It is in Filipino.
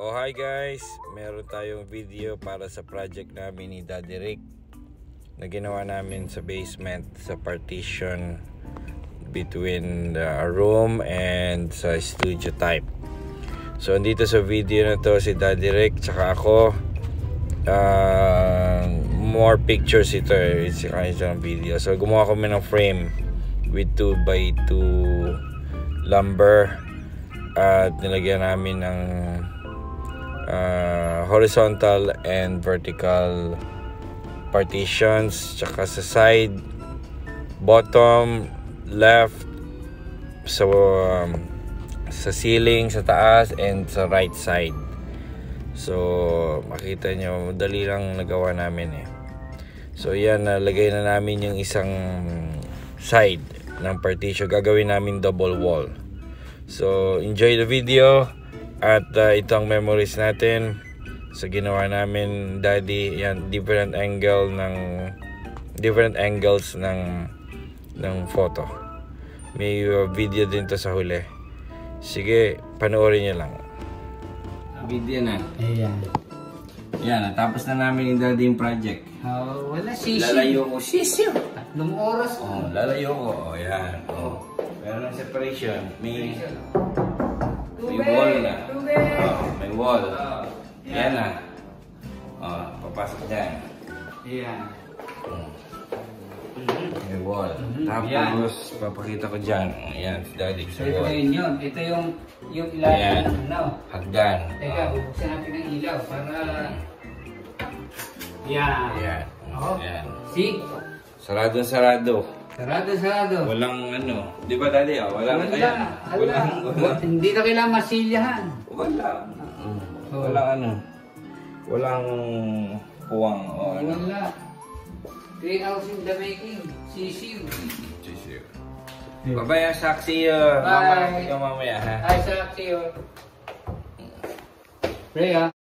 Oh hi guys, meron tayong video para sa project namin ni Daddy Rick na ginawa namin sa basement, sa partition between the room and sa studio type. So andito sa video na to si Daddy Rick tsaka ako. More pictures ito it's isang video. So gumawa kami ng frame with 2x2 lumber at nilagyan namin ng horizontal and vertical partitions tsaka sa side, bottom, left, so sa ceiling, sa taas and sa right side. So makita nyo, dali lang nagawa namin So yan, nalagay na namin yung isang side ng partition, gagawin namin double wall. So enjoy the video. At ito ang memories natin sa ginawa namin Daddy. Yan, different angles ng photo. May video din to sa huli. Sige, panoorin nyo lang. Video na. Ayan. Yan, natapos na namin yung Daddy yung project. Wala sisyo. Lalayo ko. Sisyo. 3 oras. Lalayo ko. Yan. Meron ng separation. May wall na. May wall. Yan na. Papasok dyan. Ayan. May wall. Tapos, papakita ko dyan. Ayan, si Daddy sa Ito wall. yun. Ito yung ilalim ng ano. Hagdan. Teka, bubuksan natin ng ilaw para... Yan. Ayan. Ayan. See? Sarado. Sarado. Walang ano. Di ba Daddy? Walang. Hindi na kailangan masilyahan. Walang ano. Walang puwang. Wala. 3 hours in the making. Sisiw. Babaya, saksi. Bye. Mamaya ha. Ay, saksi. Rhea.